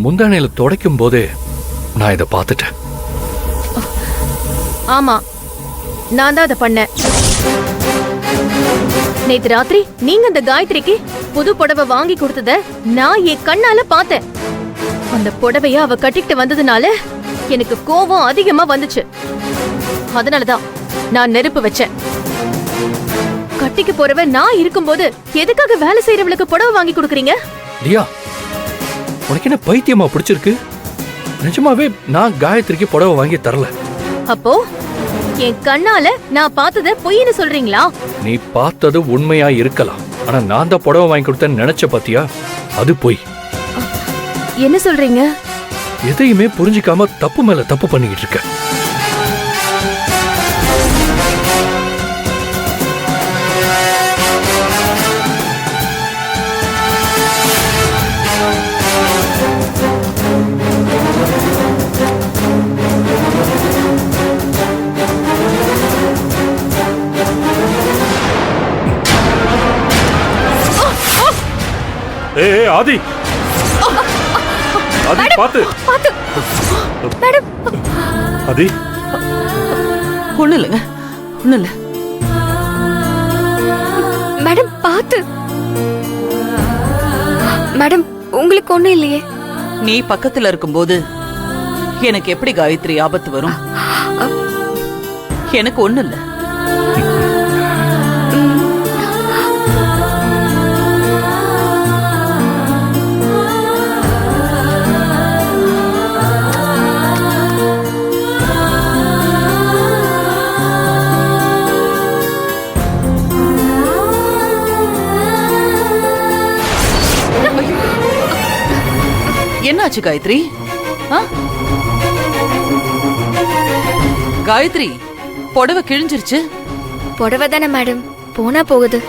முந்தானையில துடைக்கும் போதே நான் இதை பார்த்துட்டேன். ஆமா, நான் தான் அதை பண்ணேன். நேத்து ராத்திரி நீங்க அந்த காயத்ரிக்கு புது புடவை வாங்கி கொடுத்தத நான் என் கண்ணால பார்த்தேன். அந்த புடவைய அவ கட்டிட்டு வந்ததுனால எனக்கு கோபம் அதிகமா வந்துச்சு. அதனாலதான் நான் நெருப்பு வச்சேன். கட்டிக்கு போறவ நான் இருக்கும்போது எதுக்காக வேலை செய்யறவளுக்கு புடவை வாங்கி கொடுக்கறீங்க? தியா, உனக்கு என்ன பைத்தியமா பிடிச்சிருக்கு? நிஜமாவே நான் காயத்ரிக்கு புடவை வாங்கி தரல. அப்போ என் கண்ணால நான் பார்த்தத பொய்ன்னு சொல்றீங்களா? நீ பார்த்தது உண்மையா இருக்கலாம், ஆனா நான் தான் புடவை வாங்கி கொடுத்தேன்னு நினைச்ச பாத்தியா, அது பொய். என்ன சொல்றீங்க? எதையுமே புரிஞ்சுக்காம தப்பு மேல தப்பு பண்ணிக்கிட்டு இருக்க. ஏய் ஆதி, ஆதி பாத்து. மேடம், ஆதி, ஒண்ணு இல்லைங்க, ஒண்ணு இல்ல. மேடம் பாத்து. மேடம் உங்களுக்கு ஒண்ணும் இல்லையே? நீ பக்கத்துல இருக்கும்போது எனக்கு எப்படி காயத்ரி ஆபத்து வரும்? எனக்கு ஒண்ணு இல்ல. என்னாச்சு காயத்ரி? காயத்ரி, புடவை கிழிஞ்சிருச்சு. புடவை தானே மேடம், போனா போகுது.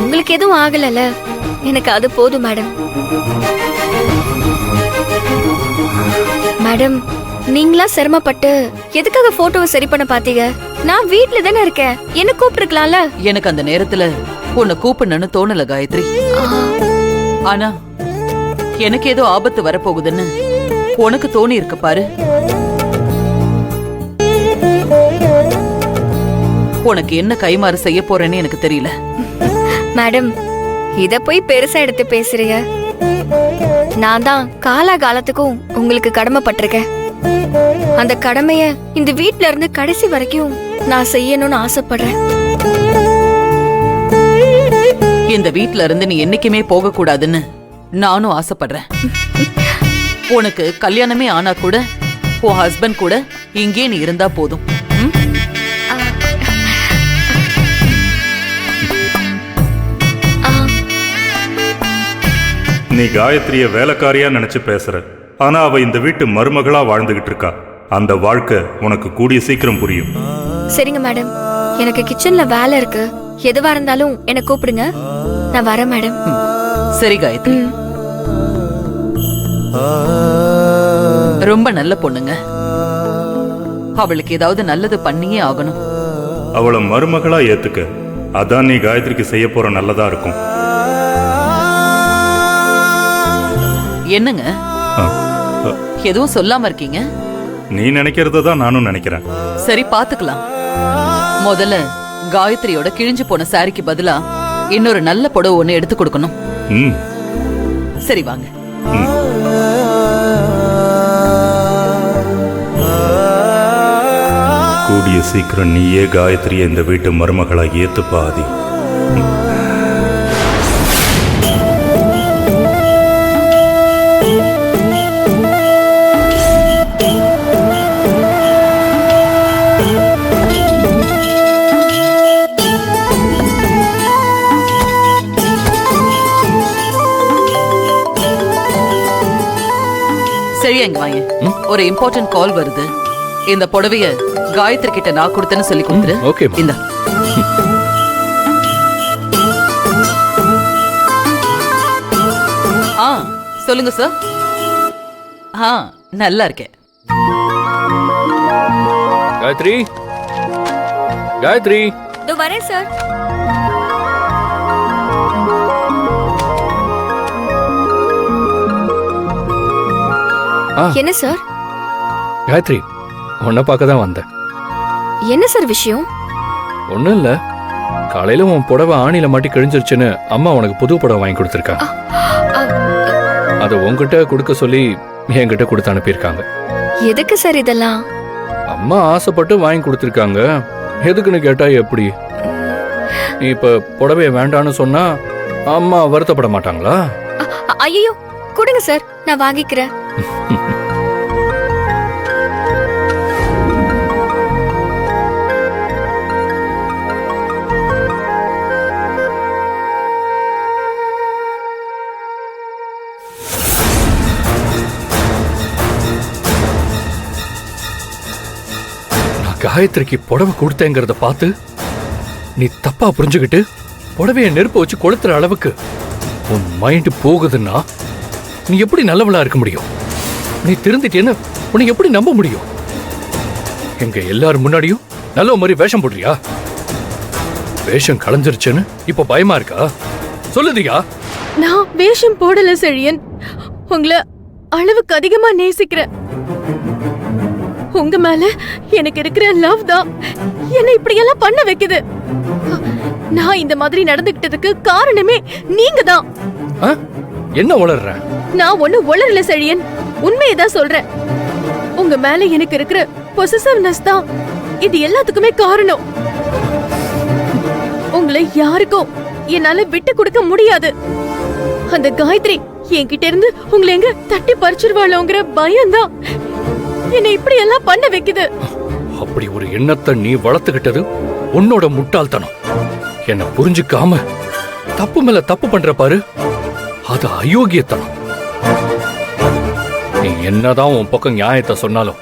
உங்களுக்கு எதுவும் ஆகலல, எனக்கு அது போதும் மேடம். மேடம், நீங்களா சிரமப்பட்டு எதுக்காக போட்டோவை சரி பண்ண பாத்தீங்க? நான் வீட்ல தானே இருக்கேன், என்ன கூப்பிட்டுருக்கலாம்ல. எனக்கு அந்த நேரத்துல உன்னை கூப்பிடணும்னு தோணல காயத்ரி. ஆனா எனக்கு ஏதோ ஆபத்து வரப்போகுதுன்னு உனக்கு தோணி இருக்கு பாரு. உனக்கு என்ன கைமாறு செய்ய போறேன்னு எனக்கு தெரியல. மேடம், இத போய் பெருசா எடுத்து பேசுறீங்க. நான் தான் காலகாலத்துக்கும் உங்களுக்கு கடமைப்பட்டிருக்கேன். அந்த கடமைய இந்த வீட்ல இருந்து கடைசி வரைக்கும் நான் செய்யணும்னு ஆசைப்படுறேன். இந்த வீட்ல இருந்து நீ என்னைக்குமே போக கூடாதுன்னு நானும் ஆசைப்படுறேன். உனக்கு கல்யாணமே ஆனா கூட உன் ஹஸ்பண்ட் கூட இங்கே நீ இருந்தா போதும். நீ காயத்ரிய வேலைக்காரியா நினைச்சு பேசுற, ஆனா அவ இந்த வீட்டு மருமகளா வாழ்ந்துகிட்டு இருக்கா. அந்த வாழ்க்கை உனக்கு கூடிய சீக்கிரம் புரியும். சரிங்க மேடம், எனக்கு கிச்சன்ல வேலை இருக்கு. எதுவா இருந்தாலும் என்ன கூப்பிடுங்க, நான் வரேன் மேடம். சரி காயத்ரி, ரொம்ப நல்ல பொண்ணுங்க. அவளுக்கு ஏதாவது நல்லது பண்ணியே ஆகணும். அவளை மருமகளா ஏத்துக்க, அதான் நீ காயத்ரிக்கு செய்ய போற நல்லதா இருக்கும். என்னங்க எதுவும் சொல்லாம இருக்கீங்க? நீ நினைக்கிறத தான் நானும் நினைக்கிறேன். சரி, பாத்துக்கலாம். முதல்ல காயத்ரியோட கிழிஞ்சு போன சாரிக்கு பதிலா இன்னொரு நல்ல புடவை ஒண்ணு எடுத்து கொடுக்கணும். சரி வாங்க. கூடிய சீக்கிரம் நீயே காயத்ரியை இந்த வீட்டு மருமகளா ஏத்துப்பா ஆதி. சரி, எங்க வாங்க. ஒரு இம்பார்ட்டன்ட் கால் வருது. இந்த புடவைய காயத்ரி கிட்ட நான் கொடுத்தேன்னு சொல்லி கொடுத்துரு. ஓகே. இந்த சொல்லுங்க சார். நல்லா இருக்கேன். காயத்ரி, காயத்ரி. இதோ வரேன் சார். ஆ. என்ன சார்? காயத்ரி, உன்னை பார்க்க தான் வந்தேன். என்ன சார் விஷயம்? ஒன்றும் இல்லை, காலையில் உன் புடவை ஆணியில மாட்டி கிழிஞ்சிருச்சுன்னு அம்மா உனக்கு புது புடவை வாங்கி கொடுத்துருக்காங்க. அதை உன்கிட்ட கொடுக்க சொல்லி என்கிட்ட கொடுத்து அனுப்பியிருக்காங்க. எதுக்கு சார் இதெல்லாம்? அம்மா ஆசைப்பட்டு வாங்கி கொடுத்துருக்காங்க. எதுக்குன்னு கேட்டா எப்படி? நீ இப்ப புடவைய வேண்டான்னு சொன்னா அம்மா வருத்தப்பட மாட்டாங்களா? ஐயோ, கொடுங்க சார், நான் வாங்கிக்கிறேன். காயத்ரிக்கு புடவை கொடுத்தேங்கிறத பார்த்து நீ தப்பா புரிஞ்சுக்கிட்டு புடவைய நெருப்ப வச்சு கொளுத்துற அளவுக்கு உன் மைண்ட் போகுதுன்னா நீ எப்படி நல்லவளா இருக்க முடியும்? நீ திருந்திட்டேன்னு உன்னை எப்படி நம்ப முடியும்? எங்க எல்லாரும் முன்னாடியும் நல்ல மாதிரி வேஷம் போடுறியா? வேஷம் களைஞ்சிருச்சுன்னு இப்ப பயமா இருக்கா? சொல்லுதியா? நான் வேஷம் போடல செழியன். உங்களை அளவுக்கு அதிகமா நேசிக்கிறேன். உங்க மேல எனக்கு இருக்கிற லவ் தான் என்ன இப்படி எல்லாம் பண்ண வைக்குது. நான் இந்த மாதிரி நடந்துக்கிட்டதுக்கு காரணமே நீங்க தான். என்ன உளர்ற? நான் ஒண்ணு உளறல செழியன், உண்மையதான் சொல்றேன். உங்க மேல எனக்கு இருக்கிற பொசசிவ்னஸ் தான் இது எல்லாத்துக்குமே காரணம். உங்களை யாருக்கும் என்னால விட்டு கொடுக்க முடியாது. அந்த காயத்ரி என்கிட்ட இருந்து உங்களை எங்க தட்டி பறிச்சிருவாளோங்கிற பயம்தான் என்னை இப்படி எல்லாம் பண்ண வைக்குது. அப்படி ஒரு எண்ணத்தை நீ வளர்த்துக்கிட்டது உன்னோட முட்டாள்தனம். என்ன புரிஞ்சுக்காம தப்பு மேல தப்பு பண்ற பாரு, அது அயோக்கியத்தனம். நீ என்னதான் உன் பக்கம் நியாயத்தை சொன்னாலும்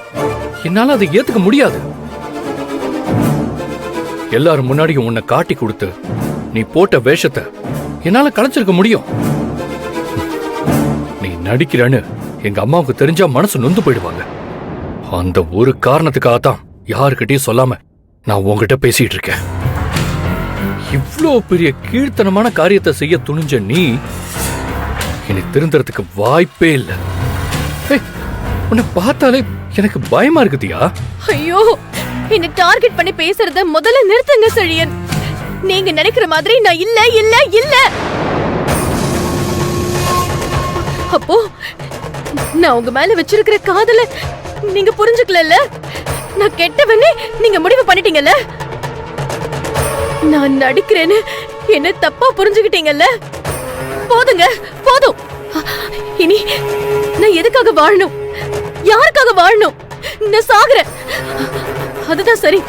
என்னால அதை ஏத்துக்க முடியாது. எல்லாரும் முன்னாடியும் உன்னை காட்டி கொடுத்து நீ போட்ட வேஷத்தை என்னால கலைச்சிருக்க முடியும். நீ நடிக்கிறன்னு எங்க அம்மாவுக்கு தெரிஞ்சா மனசு நொந்து போயிடுவாங்க. அந்த ஒரு காரணத்துக்காக தான் யாருக்கிட்டையும் சொல்லாம நான் உங்ககிட்ட பேசிட்டு இருக்கேன். இவ்ளோ பெரிய கீழ்த்தனமான காரியத்தை செய்ய துணிஞ்ச நீ இனி திருந்துறதுக்கு வாய்ப்பே இல்ல. உன்னை பார்த்தாலே எனக்கு பயமா இருக்குதியா? ஐயோ, என்ன டார்கெட் பண்ணி பேசுறத முதல்ல நிறுத்துங்க செழியன். நீங்க நினைக்கிற மாதிரி நான் இல்ல இல்ல இல்ல. அப்போ நான் உங்க மேல வச்சிருக்கிற காதல நீங்க புரிஞ்சுக்கல. நான் கெட்டவனே நீங்க முடிவு பண்ணிட்டீங்கல்ல. நான் நடிக்கிறேன்னு என்ன தப்பா புரிஞ்சுக்கிட்டீங்கல்ல. போதுங்க, போதும். இனி நான் எதுக்காக வாழணும்? யாருக்காக வாழணும்? நான் சாகுறேன், அதுதான் சரி.